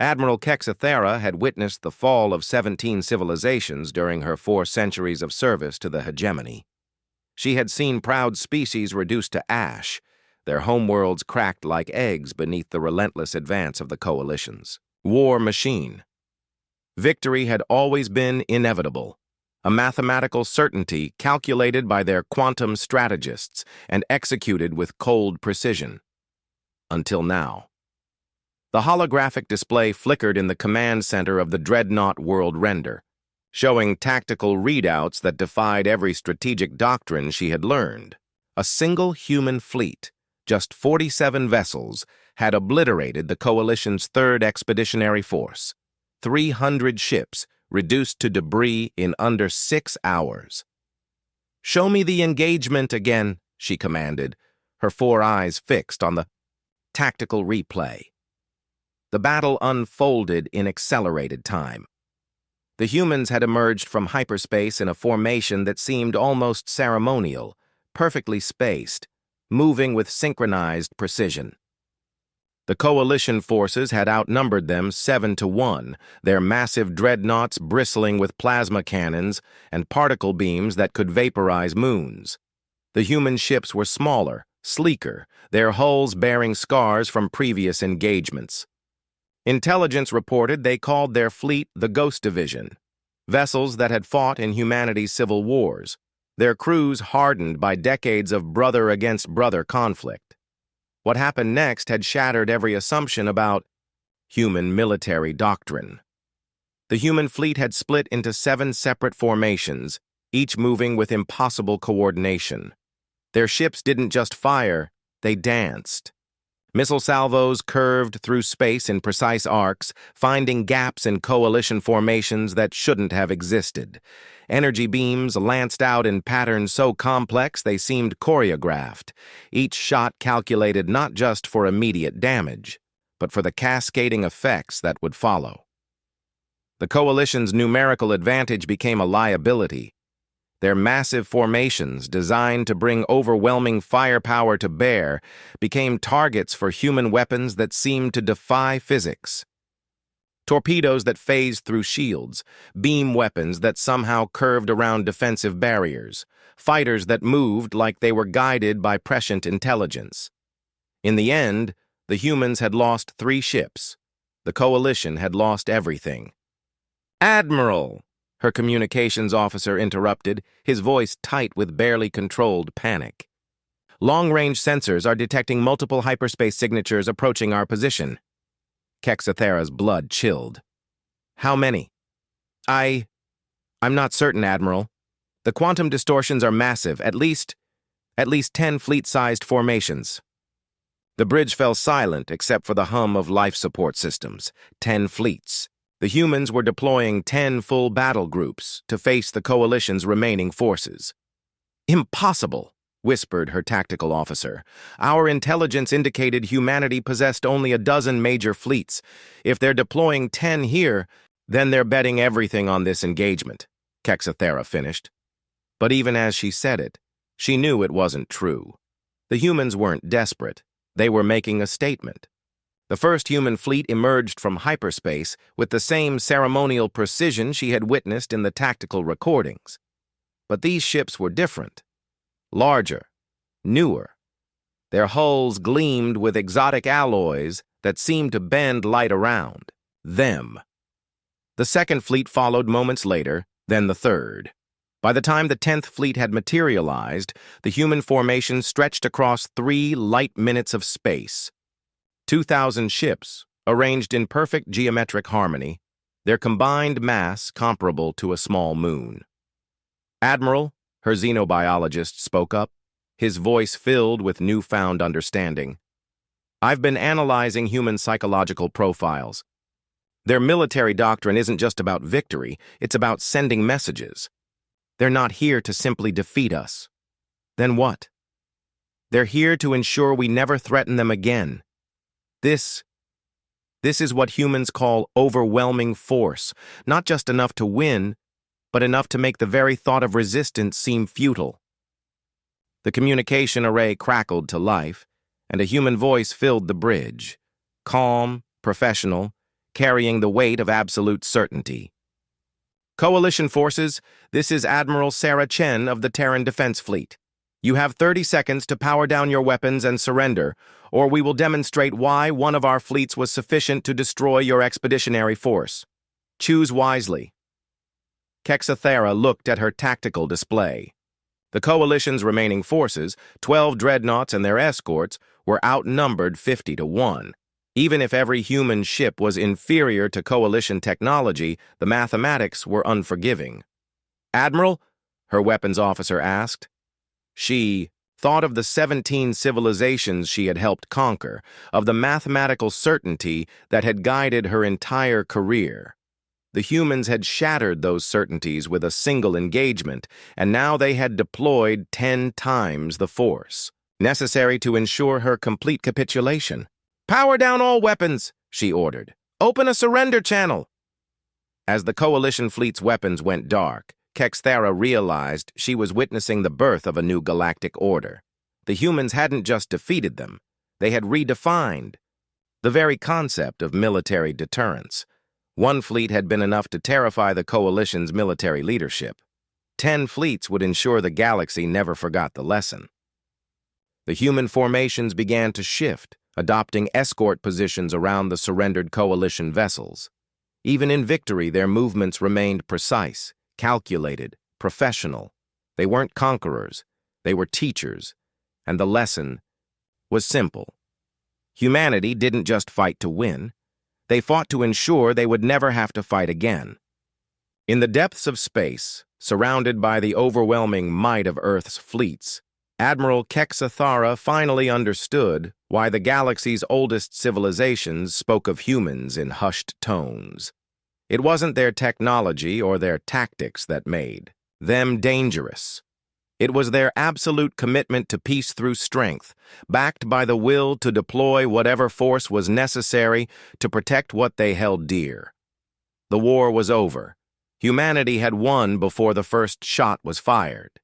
Admiral Kexathera had witnessed the fall of 17 civilizations during her 4 centuries of service to the hegemony. She had seen proud species reduced to ash, their homeworlds cracked like eggs beneath the relentless advance of the coalition's war machine. Victory had always been inevitable, a mathematical certainty calculated by their quantum strategists and executed with cold precision. Until now. The holographic display flickered in the command center of the Dreadnought World Render, showing tactical readouts that defied every strategic doctrine she had learned. A single human fleet, just 47 vessels, had obliterated the Coalition's 3rd Expeditionary Force. 300 ships reduced to debris in under 6 hours. "Show me the engagement again," she commanded, her 4 eyes fixed on the tactical replay. The battle unfolded in accelerated time. The humans had emerged from hyperspace in a formation that seemed almost ceremonial, perfectly spaced, moving with synchronized precision. The coalition forces had outnumbered them 7-1, their massive dreadnoughts bristling with plasma cannons and particle beams that could vaporize moons. The human ships were smaller, sleeker, their hulls bearing scars from previous engagements. Intelligence reported they called their fleet the Ghost Division, vessels that had fought in humanity's civil wars, their crews hardened by decades of brother-against-brother conflict. What happened next had shattered every assumption about human military doctrine. The human fleet had split into 7 separate formations, each moving with impossible coordination. Their ships didn't just fire, they danced. Missile salvos curved through space in precise arcs, finding gaps in coalition formations that shouldn't have existed. Energy beams lanced out in patterns so complex they seemed choreographed, each shot calculated not just for immediate damage, but for the cascading effects that would follow. The coalition's numerical advantage became a liability. Their massive formations, designed to bring overwhelming firepower to bear, became targets for human weapons that seemed to defy physics. Torpedoes that phased through shields, beam weapons that somehow curved around defensive barriers, fighters that moved like they were guided by prescient intelligence. In the end, the humans had lost 3 ships. The coalition had lost everything. "Admiral!" her communications officer interrupted, his voice tight with barely controlled panic. "Long-range sensors are detecting multiple hyperspace signatures approaching our position." Kexathera's blood chilled. "How many?" I'm not certain, Admiral. The quantum distortions are massive, at least 10 fleet-sized formations." The bridge fell silent except for the hum of life support systems. 10 fleets. The humans were deploying 10 full battle groups to face the coalition's remaining forces. "Impossible," whispered her tactical officer. "Our intelligence indicated humanity possessed only a dozen major fleets. If they're deploying 10 here, then they're betting everything on this engagement," Kexathera finished. But even as she said it, she knew it wasn't true. The humans weren't desperate. They were making a statement. The first human fleet emerged from hyperspace with the same ceremonial precision she had witnessed in the tactical recordings. But these ships were different. Larger, newer. Their hulls gleamed with exotic alloys that seemed to bend light around them. The second fleet followed moments later, then the third. By the time the 10th fleet had materialized, the human formation stretched across 3 light minutes of space. 2,000 ships, arranged in perfect geometric harmony, their combined mass comparable to a small moon. "Admiral," her xenobiologist spoke up, his voice filled with newfound understanding. "I've been analyzing human psychological profiles. Their military doctrine isn't just about victory, it's about sending messages. They're not here to simply defeat us. Then what? They're here to ensure we never threaten them again. This is what humans call overwhelming force, not just enough to win, but enough to make the very thought of resistance seem futile." The communication array crackled to life, and a human voice filled the bridge. Calm, professional, carrying the weight of absolute certainty. Coalition forces, this is Admiral Sarah Chen of the Terran Defense Fleet. You have 30 seconds to power down your weapons and surrender, or we will demonstrate why one of our fleets was sufficient to destroy your expeditionary force. Choose wisely. Kexathera looked at her tactical display. The Coalition's remaining forces, 12 dreadnoughts and their escorts, were outnumbered 50 to 1. Even if every human ship was inferior to Coalition technology, the mathematics were unforgiving. "Admiral?" her weapons officer asked. She thought of the 17 civilizations she had helped conquer, of the mathematical certainty that had guided her entire career. The humans had shattered those certainties with a single engagement, and now they had deployed 10 times the force necessary to ensure her complete capitulation. "Power down all weapons," she ordered. "Open a surrender channel." As the Coalition fleet's weapons went dark, Kexathera realized she was witnessing the birth of a new galactic order. The humans hadn't just defeated them, they had redefined the very concept of military deterrence. One fleet had been enough to terrify the Coalition's military leadership. 10 fleets would ensure the galaxy never forgot the lesson. The human formations began to shift, adopting escort positions around the surrendered Coalition vessels. Even in victory, their movements remained precise, calculated, professional. They weren't conquerors, they were teachers, and the lesson was simple. Humanity didn't just fight to win, they fought to ensure they would never have to fight again. In the depths of space, surrounded by the overwhelming might of Earth's fleets, Admiral Kexathera finally understood why the galaxy's oldest civilizations spoke of humans in hushed tones. It wasn't their technology or their tactics that made them dangerous. It was their absolute commitment to peace through strength, backed by the will to deploy whatever force was necessary to protect what they held dear. The war was over. Humanity had won before the first shot was fired.